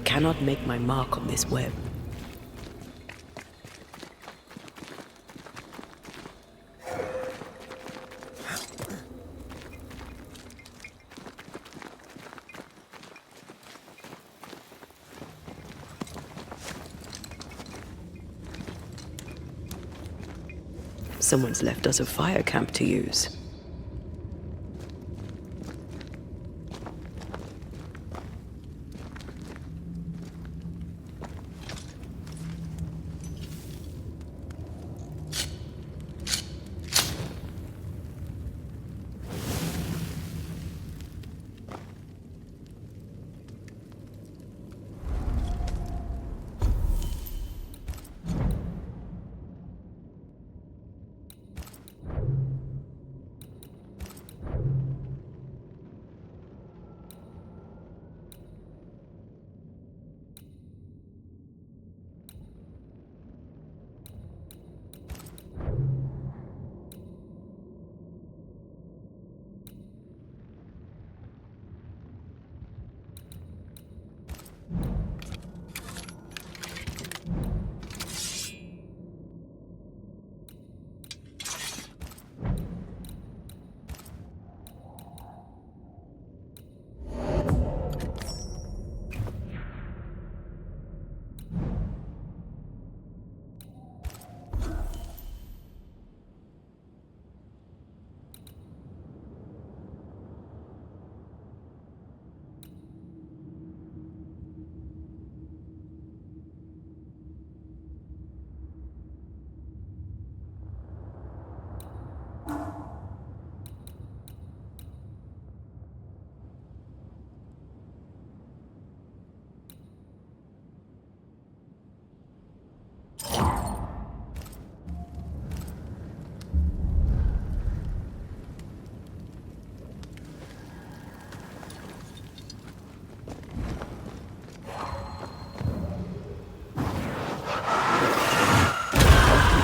cannot make my mark on this web. Someone's left us a fire camp to use.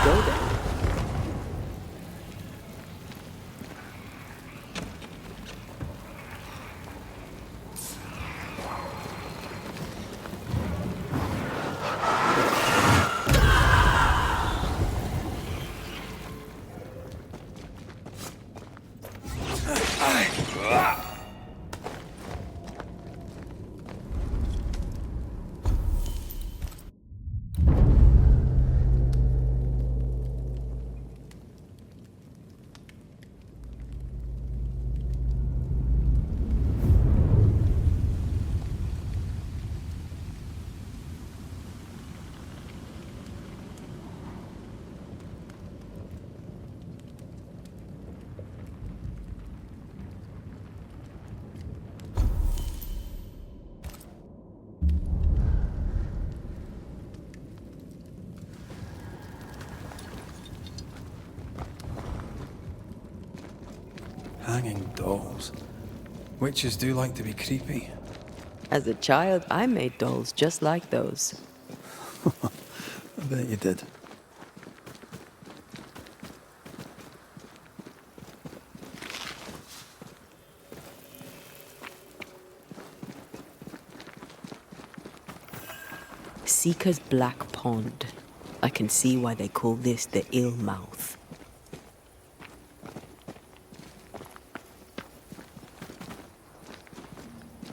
Go then. Hanging dolls. Witches do like to be creepy. As a child, I made dolls just like those. I bet you did. Seeker's Black Pond. I can see why they call this the Ill Mouth.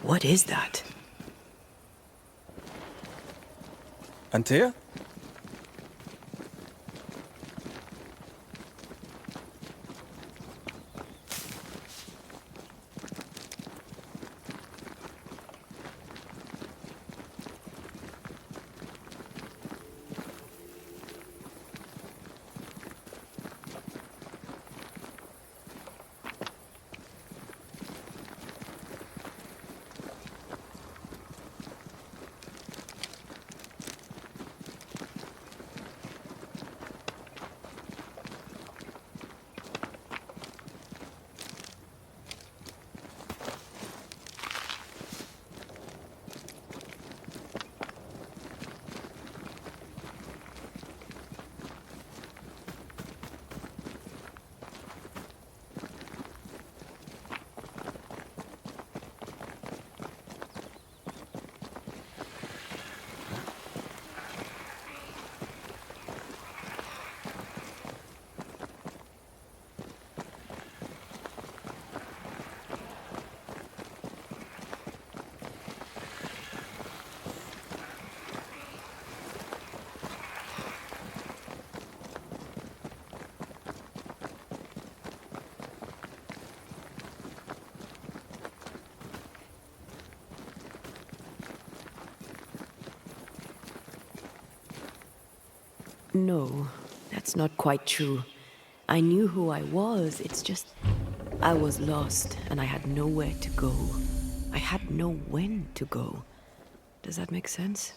What is that? Antea? No, that's not quite true. I knew who I was, it's just I was lost and I had nowhere to go. I had no when to go. Does that make sense?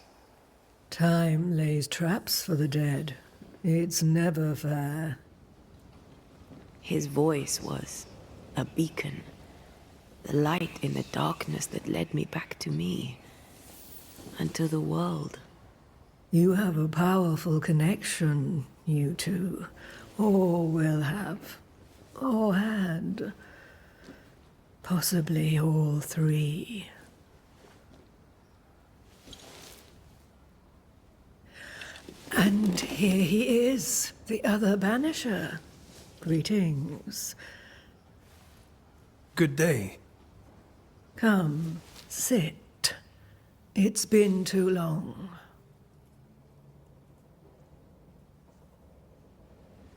Time lays traps for the dead. It's never fair. His voice was a beacon. The light in the darkness that led me back to me. And to the world. You have a powerful connection, you two. Or will have. Or had. Possibly all three. And here he is, the other Banisher. Greetings. Good day. Come, sit. It's been too long.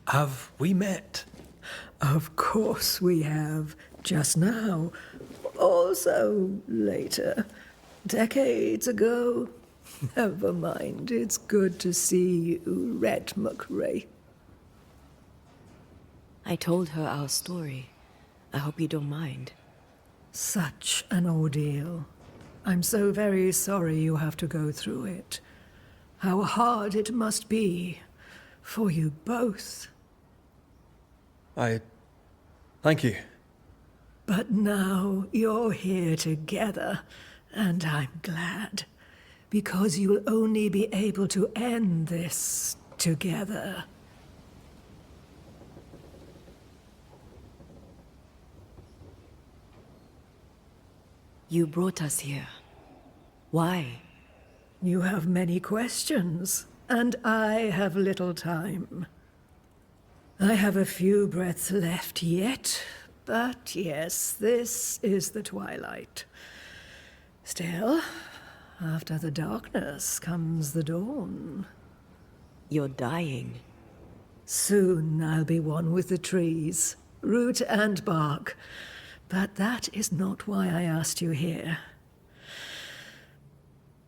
Have we met? Of course we have. Just now. Also later. Decades ago. Never mind. It's good to see you, Rhett McRae. I told her our story. I hope you don't mind. Such an ordeal. I'm so very sorry you have to go through it. How hard it must be for you both. Thank you. But now you're here together, and I'm glad. Because you'll only be able to end this together. You brought us here. Why? You have many questions, and I have little time. I have a few breaths left yet, but yes, this is the twilight. Still, after the darkness comes the dawn. You're dying. Soon I'll be one with the trees, root and bark. But that is not why I asked you here.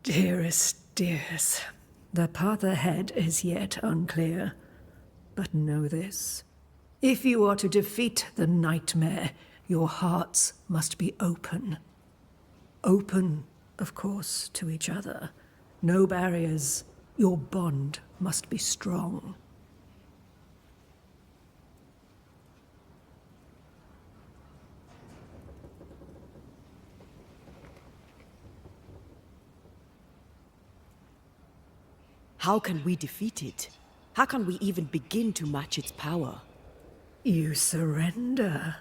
Dearest dears, the path ahead is yet unclear. But know this. If you are to defeat the nightmare, your hearts must be open. Open, of course, to each other. No barriers. Your bond must be strong. How can we defeat it? How can we even begin to match its power? You surrender.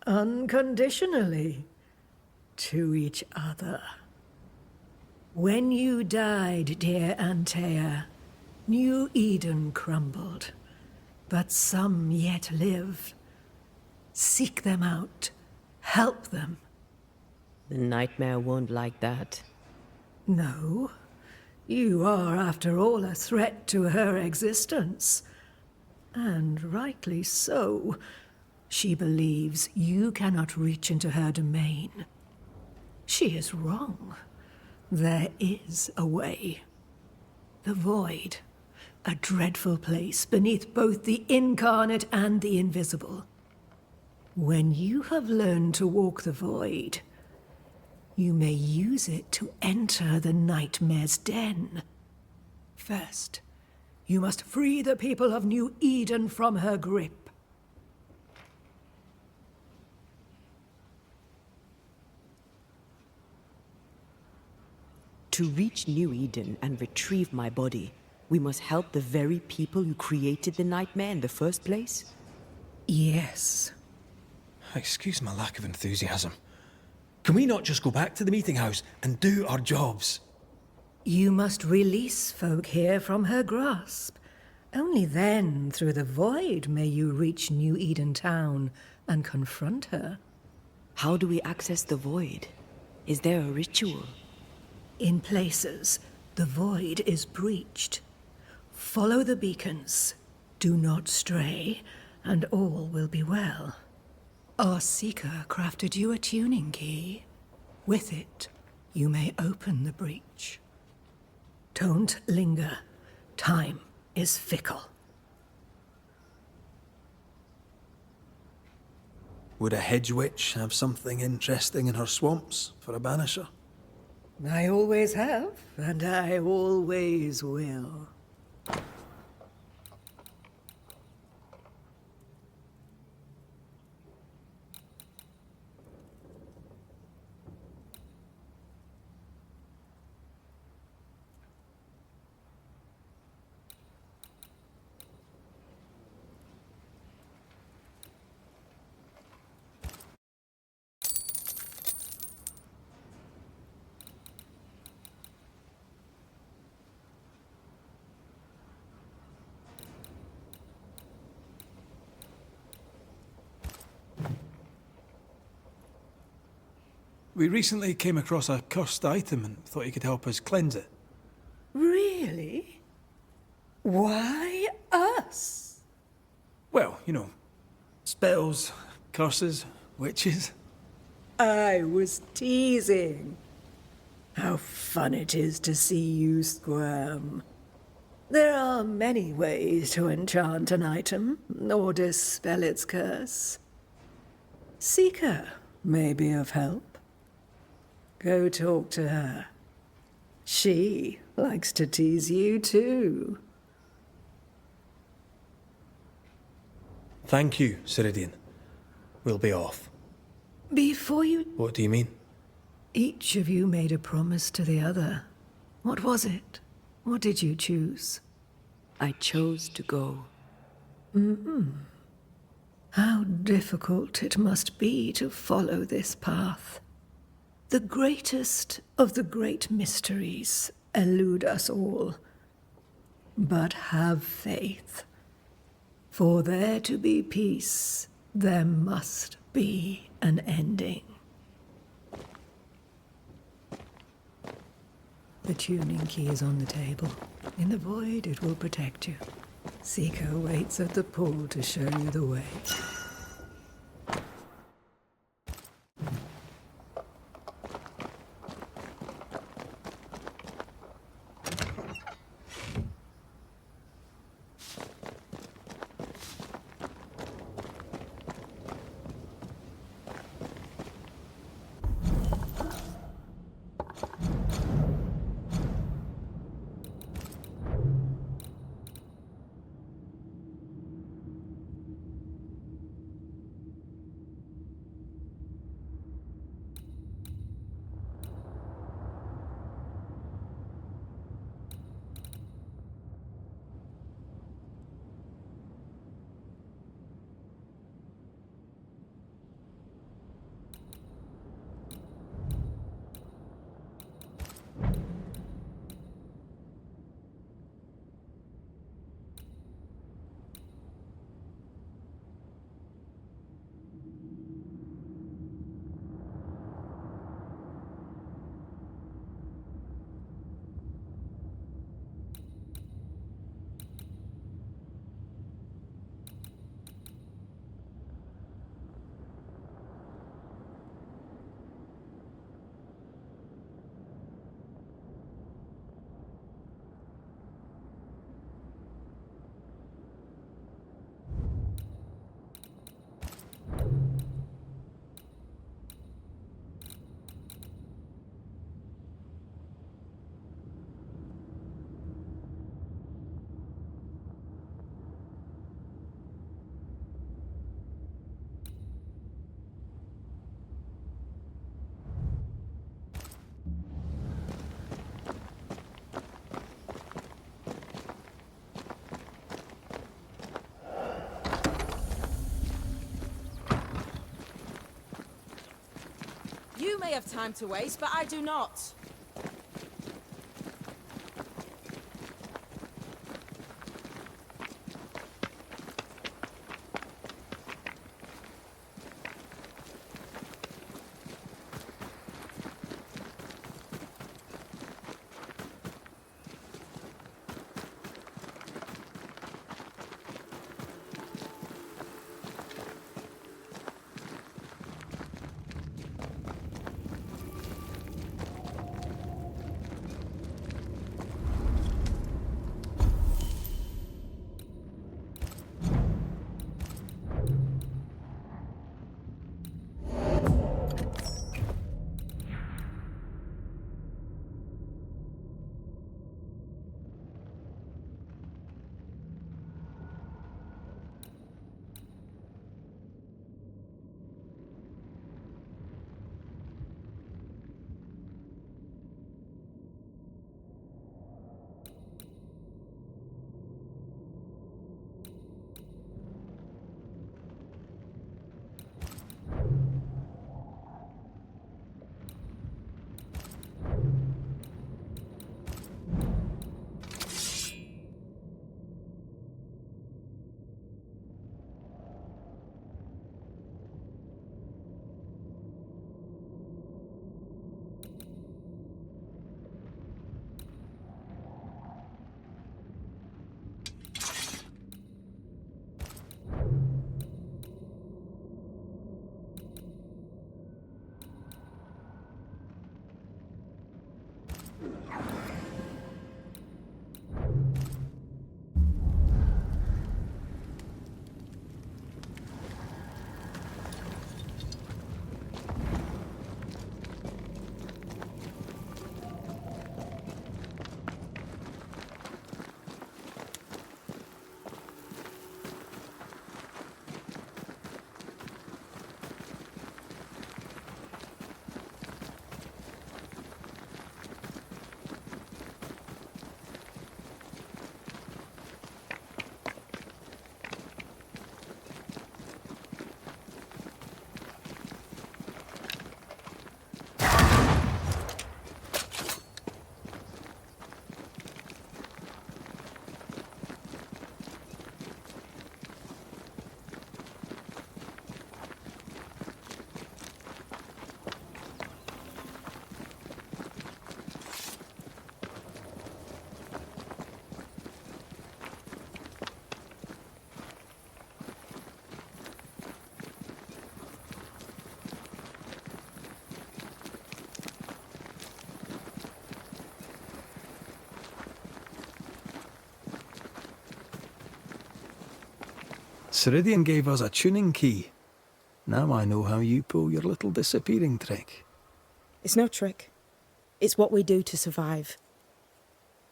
Unconditionally. To each other. When you died, dear Antea, New Eden crumbled. But some yet live. Seek them out. Help them. The nightmare won't like that. No. You are, after all, a threat to her existence. And rightly so. She believes you cannot reach into her domain. She is wrong. There is a way. The void. A dreadful place beneath both the incarnate and the invisible. When you have learned to walk the void, you may use it to enter the nightmare's den. First, you must free the people of New Eden from her grip. To reach New Eden and retrieve my body, we must help the very people who created the nightmare in the first place? Yes. Excuse my lack of enthusiasm. Can we not just go back to the meeting house and do our jobs? You must release folk here from her grasp. Only then, through the void, may you reach New Eden Town and confront her. How do we access the void? Is there a ritual? In places, the void is breached. Follow the beacons. Do not stray, and all will be well. Our seeker crafted you a tuning key. With it, you may open the breach. Don't linger. Time is fickle. Would a hedge witch have something interesting in her swamps for a banisher? I always have, and I always will. We recently came across a cursed item and thought you could help us cleanse it. Really? Why us? Well, you know, spells, curses, witches. I was teasing. How fun it is to see you squirm. There are many ways to enchant an item or dispel its curse. Seeker may be of help. Go talk to her. She likes to tease you too. Thank you, Ceridian. We'll be off. Before you... What do you mean? Each of you made a promise to the other. What was it? What did you choose? I chose to go. How difficult it must be to follow this path. The greatest of the great mysteries elude us all. But have faith. For there to be peace, there must be an ending. The tuning key is on the table. In the void, it will protect you. Seeker waits at the pool to show you the way. You may have time to waste, but I do not. Ceridian gave us a tuning key. Now I know how you pull your little disappearing trick. It's no trick. It's what we do to survive.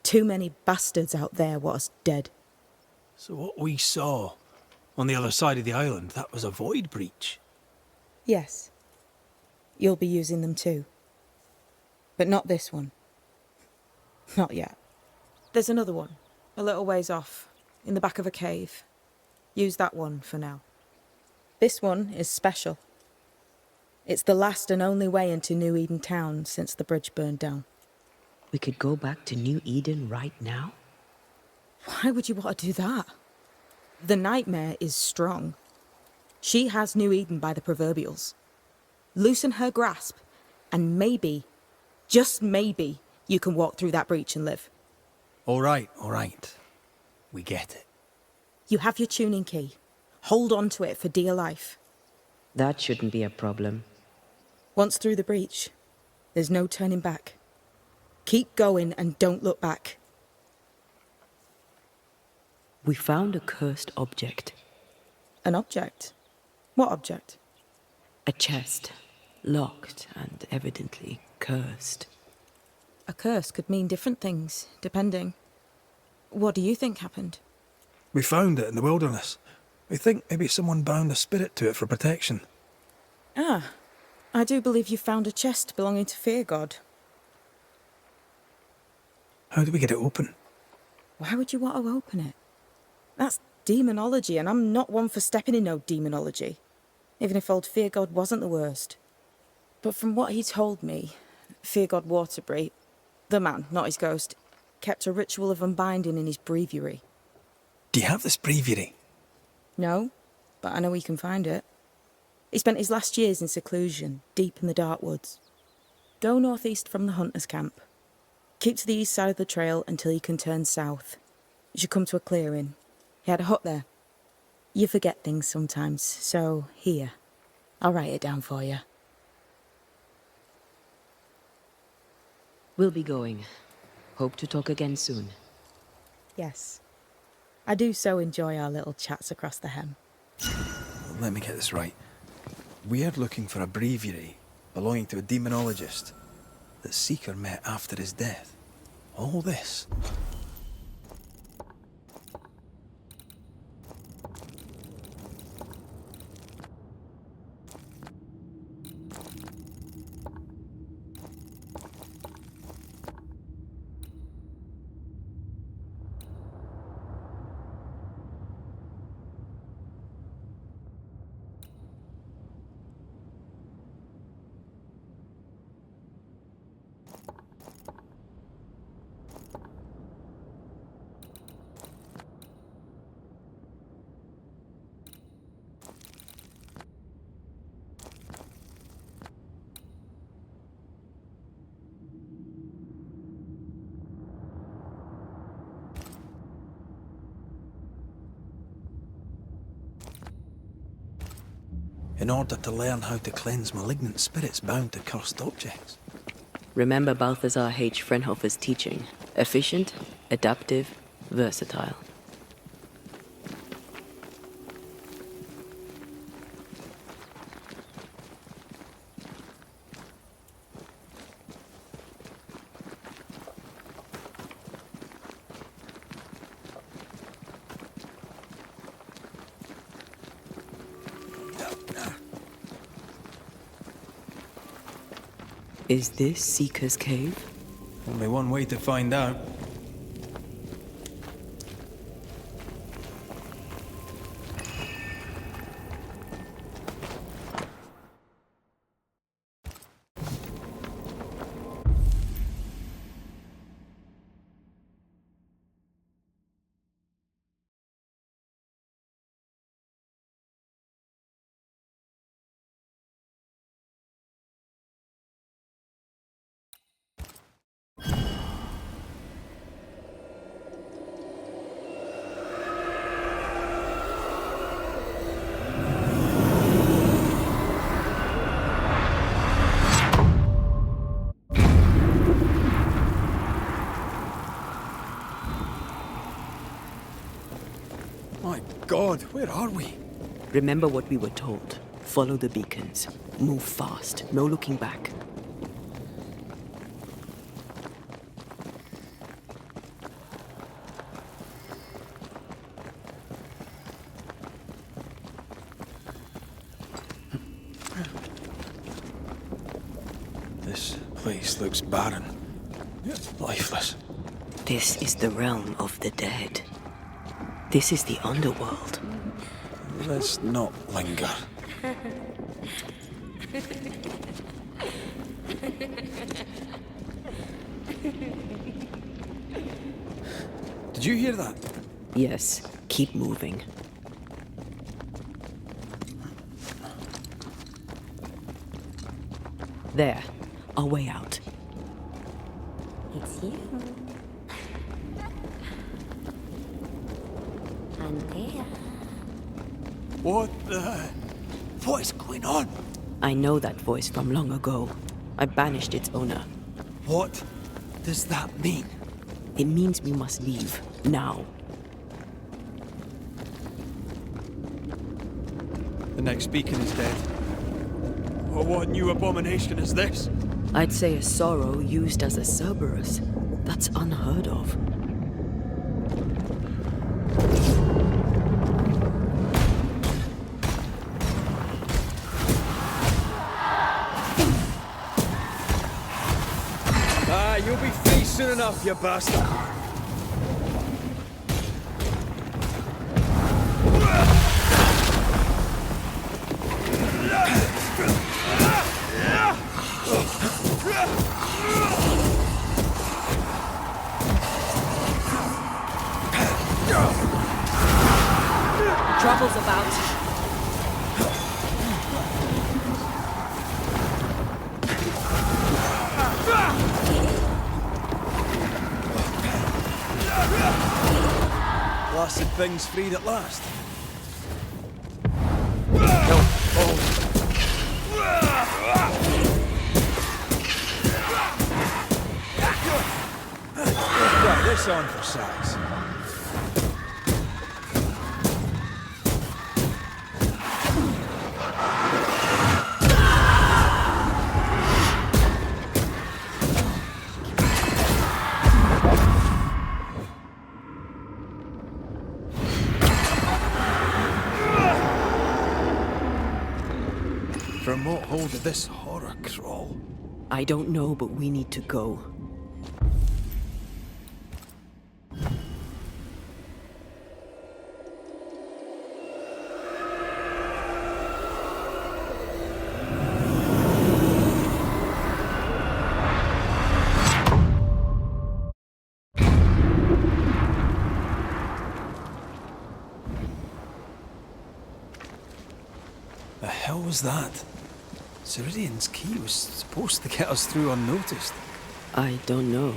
Too many bastards out there want us dead. So what we saw on the other side of the island, that was a void breach? Yes. You'll be using them too. But not this one. Not yet. There's another one, a little ways off, in the back of a cave. Use that one for now. This one is special. It's the last and only way into New Eden town since the bridge burned down. We could go back to New Eden right now? Why would you want to do that? The nightmare is strong. She has New Eden by the proverbials. Loosen her grasp, and maybe, just maybe, you can walk through that breach and live. All right. We get it. You have your tuning key. Hold on to it for dear life. That shouldn't be a problem. Once through the breach, there's no turning back. Keep going and don't look back. We found a cursed object. An object? What object? A chest. Locked and evidently cursed. A curse could mean different things, depending. What do you think happened? We found it in the wilderness. We think maybe someone bound a spirit to it for protection. Ah, I do believe you found a chest belonging to Fear God. How do we get it open? Why would you want to open it? That's demonology, and I'm not one for stepping in no demonology. Even if old Fear God wasn't the worst. But from what he told me, Fear God Waterbury, the man, not his ghost, kept a ritual of unbinding in his breviary. Do you have this breviary? No, but I know he can find it. He spent his last years in seclusion, deep in the dark woods. Go northeast from the hunters' camp. Keep to the east side of the trail until you can turn south. You should come to a clearing. He had a hut there. You forget things sometimes, so here. I'll write it down for you. We'll be going. Hope to talk again soon. Yes. I do so enjoy our little chats across the hem. Let me get this right. We're looking for a breviary belonging to a demonologist that Seeker met after his death. All this. In order to learn how to cleanse malignant spirits bound to cursed objects. Remember Balthazar H. Frenhofer's teaching. Efficient, adaptive, versatile. Is this Seeker's Cave? Only one way to find out. My God, where are we? Remember what we were told. Follow the beacons. Move fast. No looking back. This place looks barren. Lifeless. This is the realm of the dead. This is the underworld. Let's not linger. Did you hear that? Yes, keep moving. There, our way out. It's you. And there. What is going on? I know that voice from long ago. I banished its owner. What does that mean? It means we must leave, now. The next beacon is dead. Oh, what new abomination is this? I'd say a sorrow used as a Cerberus. That's unheard of. You'll be free soon enough, you bastard. Trouble's about. Blasted thing's freed at last. Try this on for size. From what hold did this horror crawl? I don't know, but we need to go. The hell was that? Ceridian's key was supposed to get us through unnoticed. I don't know.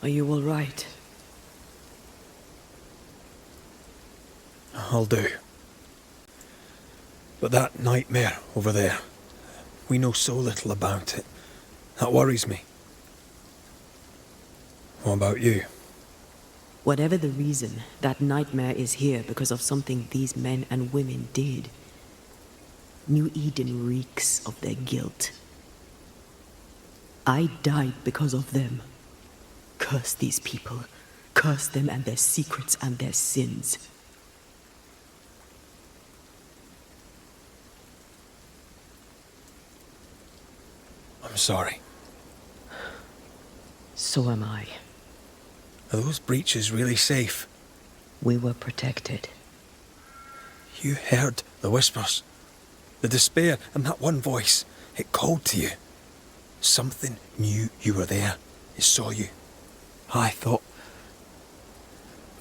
Are you all right? I'll do. But that nightmare over there, we know so little about it. That worries me. What about you? Whatever the reason, that nightmare is here because of something these men and women did. New Eden reeks of their guilt. I died because of them. Curse these people. Curse them and their secrets and their sins. I'm sorry. So am I. Are those breaches really safe? We were protected. You heard the whispers, the despair, and that one voice. It called to you. Something knew you were there. It saw you. I thought...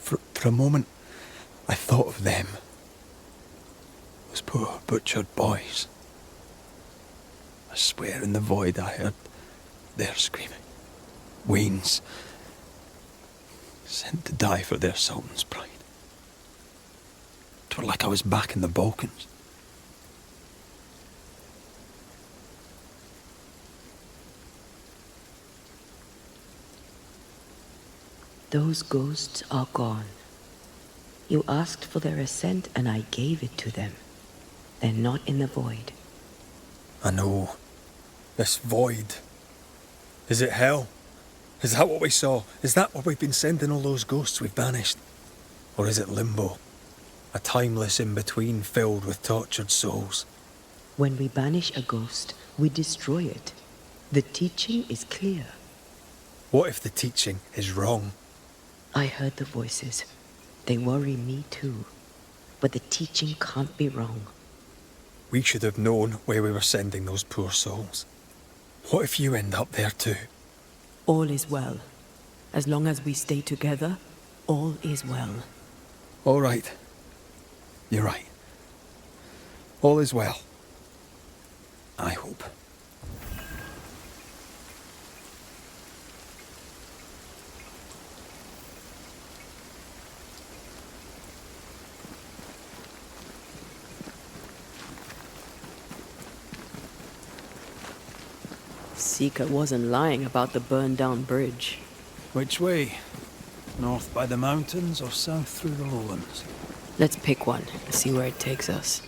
For a moment, I thought of them. Those poor butchered boys. I swear in the void I heard their screaming. Wains. Sent to die for their Sultan's pride. 'Twere like I was back in the Balkans. Those ghosts are gone. You asked for their ascent and I gave it to them. They're not in the void. I know. This void. Is it hell? Is that what we saw? Is that where we've been sending all those ghosts we've banished? Or is it limbo? A timeless in-between filled with tortured souls? When we banish a ghost, we destroy it. The teaching is clear. What if the teaching is wrong? I heard the voices. They worry me too. But the teaching can't be wrong. We should have known where we were sending those poor souls. What if you end up there too? All is well. As long as we stay together, all is well. All right. You're right. All is well. I hope. Seeker wasn't lying about the burned-down bridge. Which way? North by the mountains or south through the lowlands? Let's pick one, see where it takes us.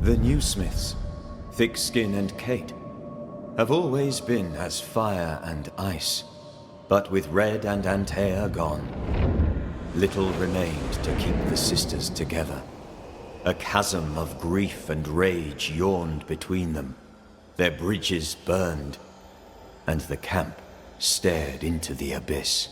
The new Smiths, Thickskin and Kate, have always been as fire and ice, but with Red and Antea gone, little remained to keep the sisters together. A chasm of grief and rage yawned between them, their bridges burned, and the camp stared into the abyss.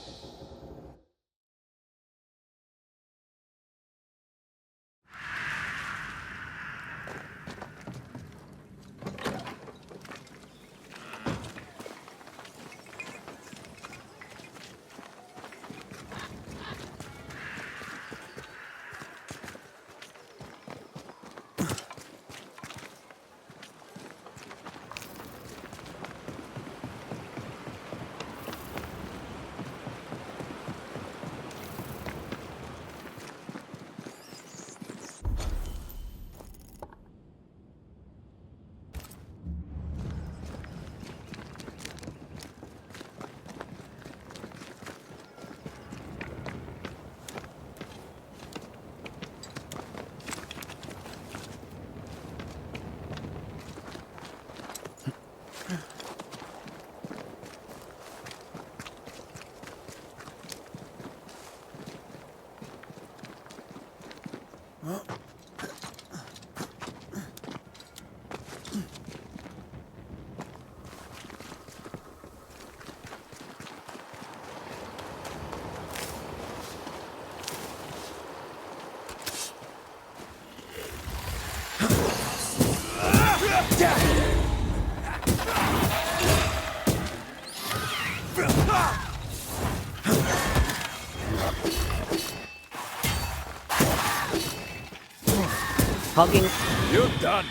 Hogging. You're done.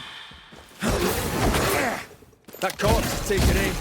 That corpse, take it in.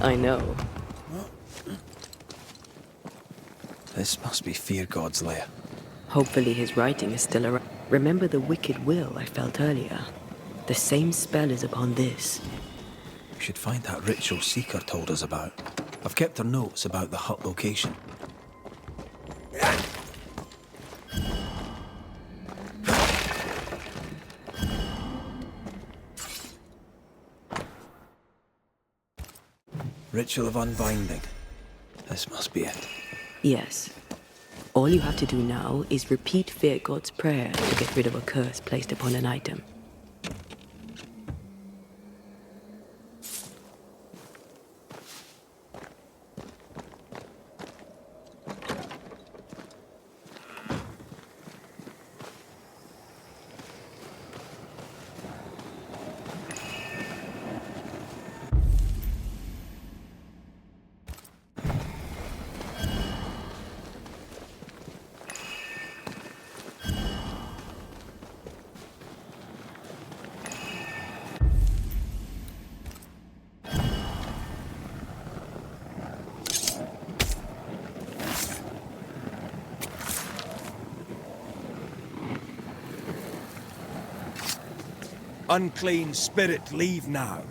I know. This must be Fear God's lair. Hopefully his writing is still around. Remember the wicked will I felt earlier? The same spell is upon this. We should find that ritual Seeker told us about. I've kept her notes about the hut location. Ritual of Unbinding. This must be it. Yes. All you have to do now is repeat Fear God's prayer to get rid of a curse placed upon an item. Unclean spirit, leave now.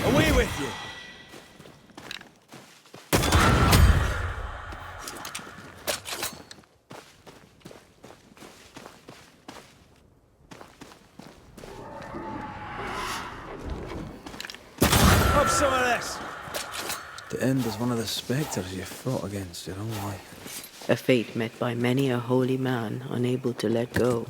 Away with you! Have some of this! To end as one of the spectres you fought against your own life. A fate met by many a holy man unable to let go.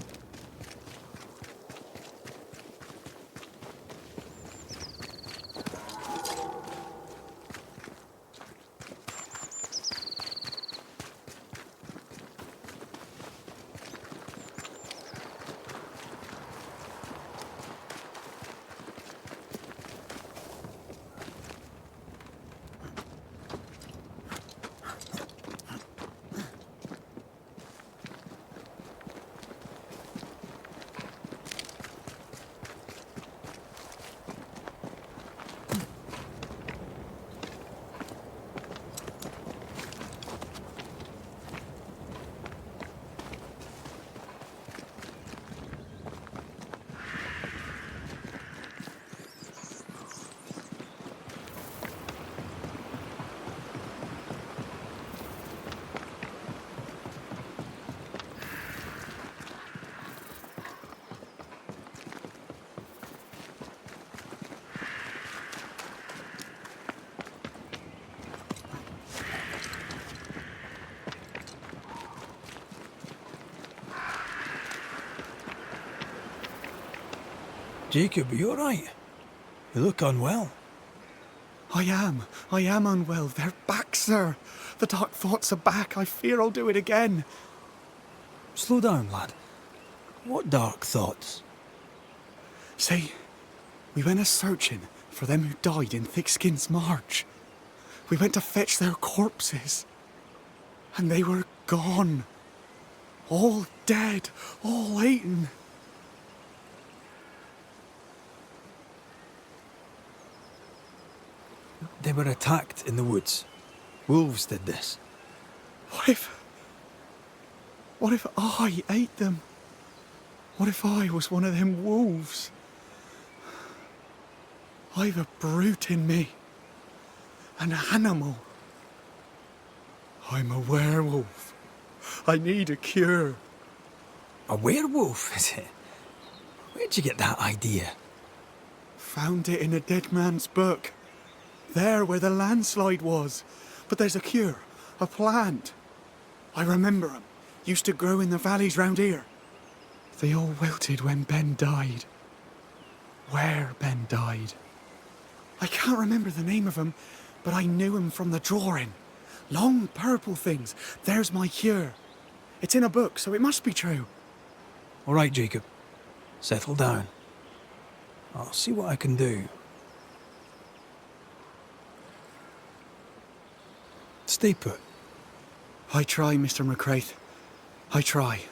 Jacob, are you alright? You look unwell. I am unwell. They're back, sir. The dark thoughts are back. I fear I'll do it again. Slow down, lad. What dark thoughts? See, we went a-searching for them who died in Thickskin's march. We went to fetch their corpses. And they were gone. All dead, all eaten. They were attacked in the woods. Wolves did this. What if I ate them? What if I was one of them wolves? I've a brute in me. An animal. I'm a werewolf. I need a cure. A werewolf, is it? Where'd you get that idea? Found it in a dead man's book. There where the landslide was. But there's a cure, a plant. I remember 'em. Used to grow in the valleys round here. They all wilted when Ben died. Where Ben died. I can't remember the name of 'em, but I knew 'em from the drawing. Long purple things. There's my cure. It's in a book, so it must be true. All right, Jacob. Settle down. I'll see what I can do. Stay put. I try, Mr. McCraith. I try.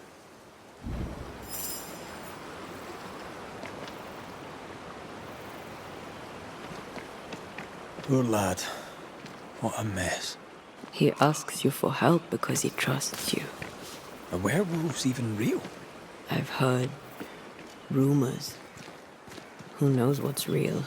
Poor lad. What a mess. He asks you for help because he trusts you. Are werewolves even real? I've heard rumors. Who knows what's real?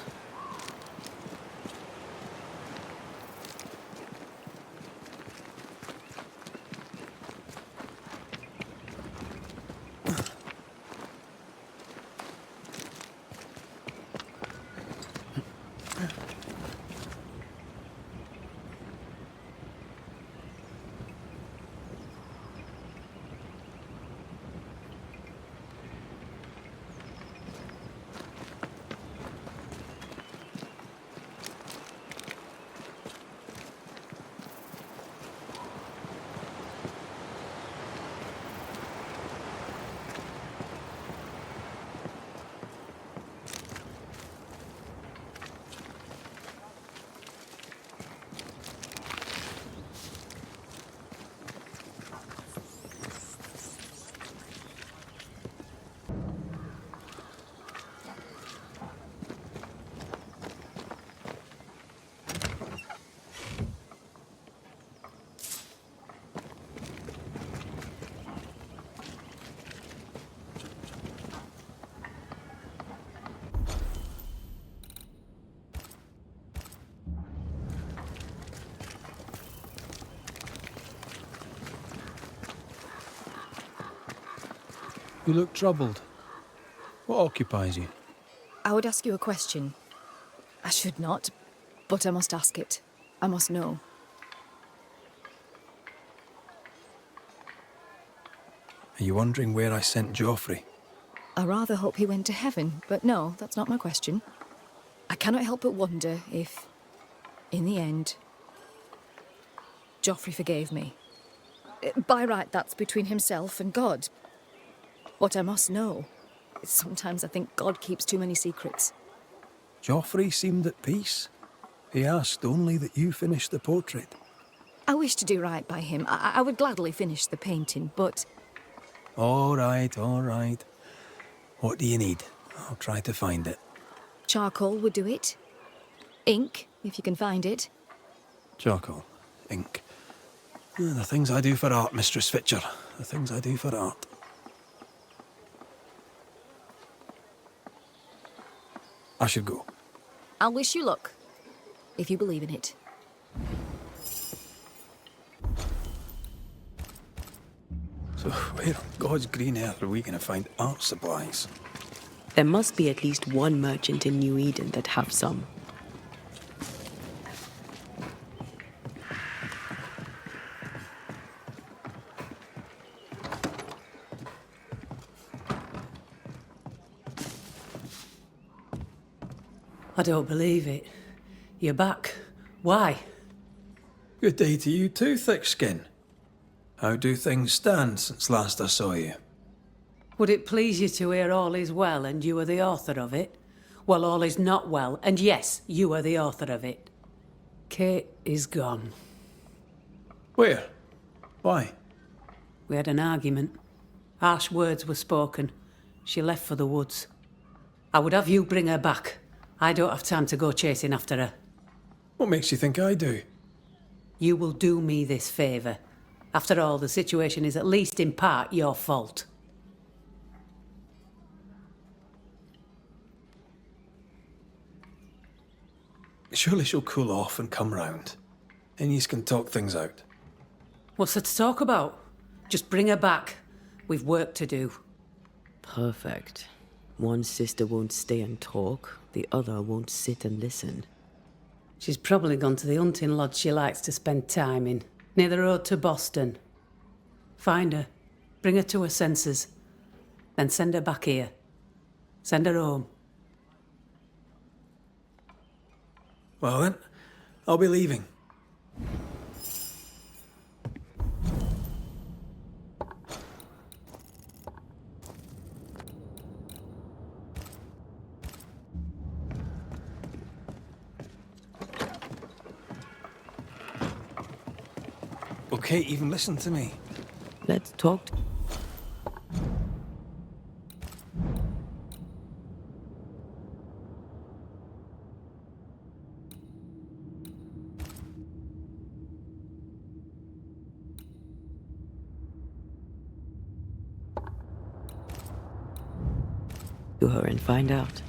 You look troubled. What occupies you? I would ask you a question. I should not, but I must ask it. I must know. Are you wondering where I sent Joffrey? I rather hope he went to heaven, but no, that's not my question. I cannot help but wonder if, in the end, Joffrey forgave me. By right, that's between himself and God. What I must know is sometimes I think God keeps too many secrets. Joffrey seemed at peace. He asked only that you finish the portrait. I wish to do right by him. I would gladly finish the painting, but All right, all right. What do you need? I'll try to find it. charcoal would do it. Ink, if you can find it. Charcoal, ink. The things I do for art, Mistress Fitcher. The things I do for art. I should go. I'll wish you luck, if you believe in it. So where on God's green earth are we going to find art supplies? There must be at least one merchant in New Eden that have some. I don't believe it. You're back. Why? Good day to you too, Thick-Skin. How do things stand since last I saw you? Would it please you to hear all is well and you are the author of it? Well, all is not well, and yes, you are the author of it. Kate is gone. Where? Why? We had an argument. Harsh words were spoken. She left for the woods. I would have you bring her back. I don't have time to go chasing after her. What makes you think I do? You will do me this favour. After all, the situation is at least in part your fault. Surely she'll cool off and come round. And yous can talk things out. What's there to talk about? Just bring her back. We've work to do. Perfect. One sister won't stay and talk, the other won't sit and listen. She's probably gone to the hunting lodge she likes to spend time in, near the road to Boston. Find her, bring her to her senses, then send her back here. Send her home. Well then, I'll be leaving. Okay, even listen to me. Let's talk. To her and find out.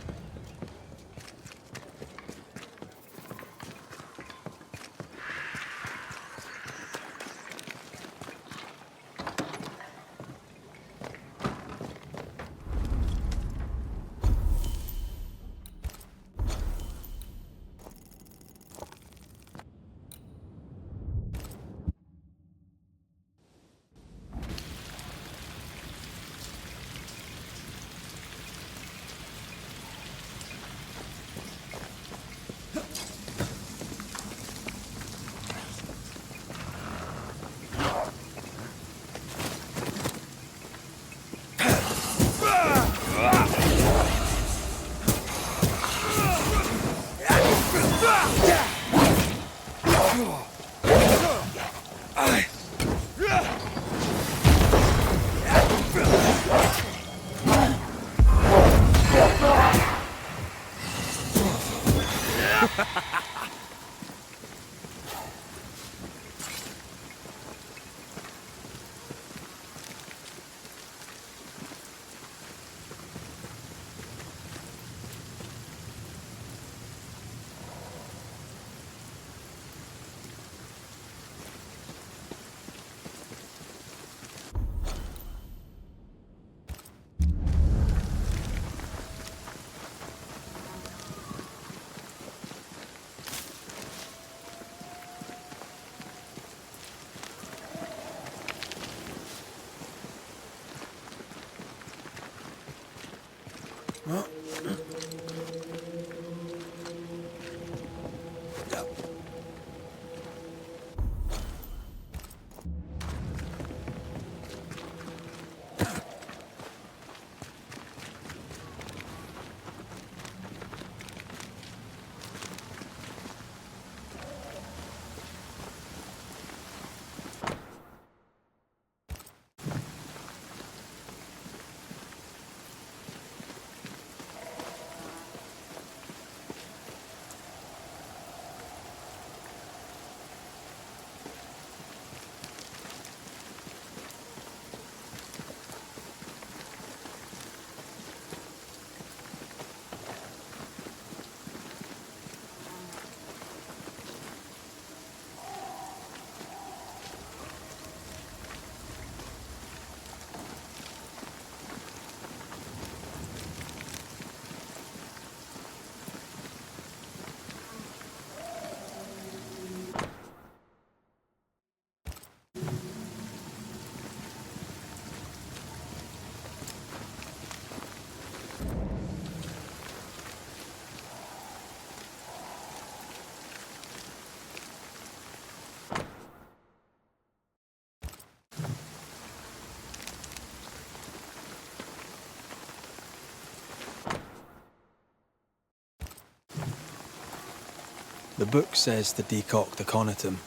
The book says to decoct the conitum.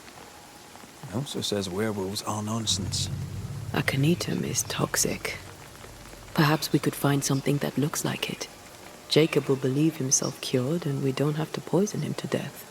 It also says werewolves are nonsense. Aconitum is toxic. Perhaps we could find something that looks like it. Jacob will believe himself cured, and we don't have to poison him to death.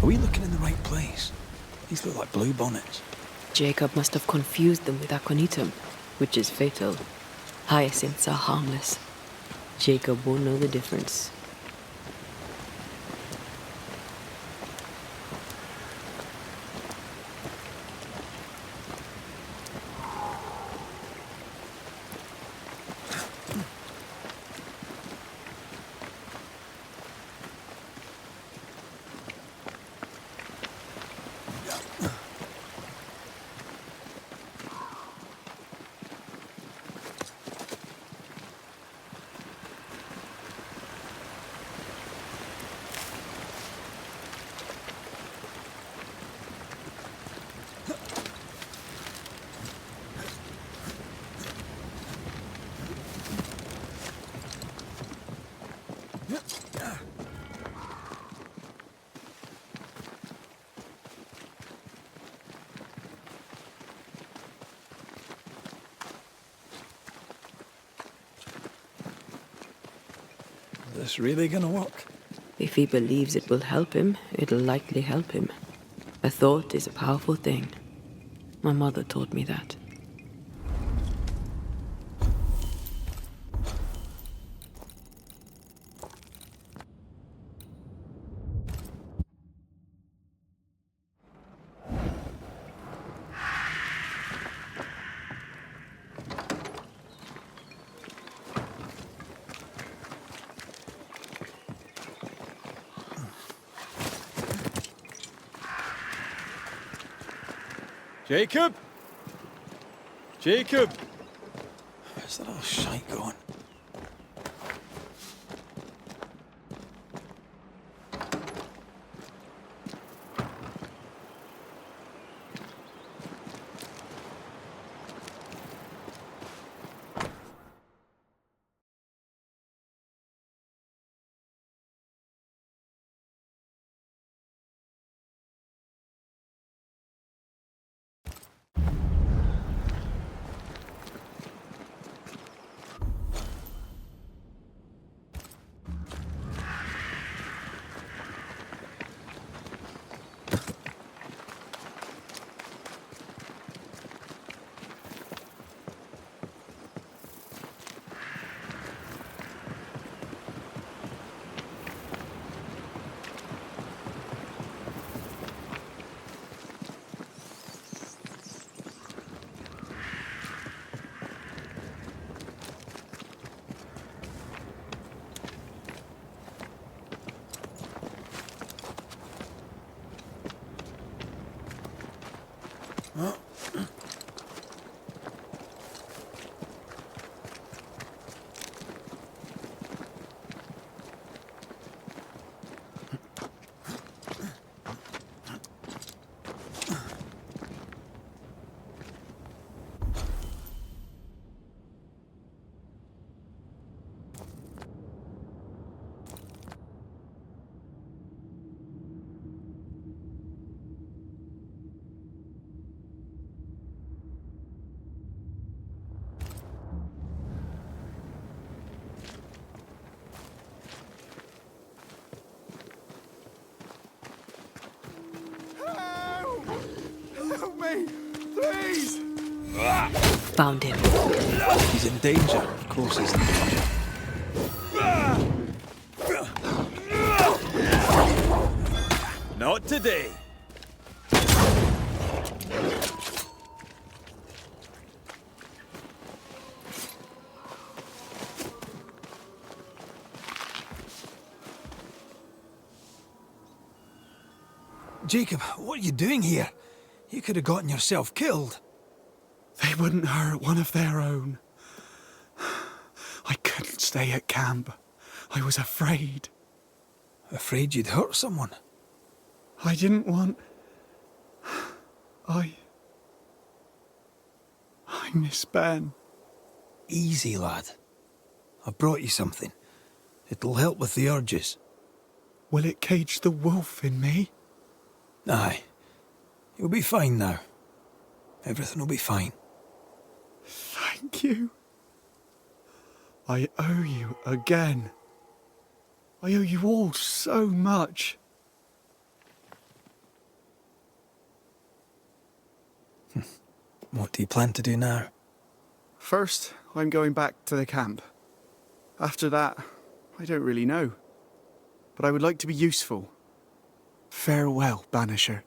Are we looking in the right place? These look like blue bonnets. Jacob must have confused them with Aconitum, which is fatal. Hyacinths are harmless. Jacob won't know the difference. Is this really gonna work? If he believes it will help him, it'll likely help him. A thought is a powerful thing. My mother taught me that. Jacob? Jacob! Where's that all shite going? Help me! Please! Found him. He's in danger. Of course he's in danger. Not today. Jacob, what are you doing here? You could have gotten yourself killed. They wouldn't hurt one of their own. I couldn't stay at camp. I was afraid. Afraid you'd hurt someone? I didn't want... I miss Ben. Easy, lad. I've brought you something. It'll help with the urges. Will it cage the wolf in me? Aye. You'll be fine now. Everything will be fine. Thank you. I owe you again. I owe you all so much. What do you plan to do now? First, I'm going back to the camp. After that, I don't really know. But I would like to be useful. Farewell, Banisher.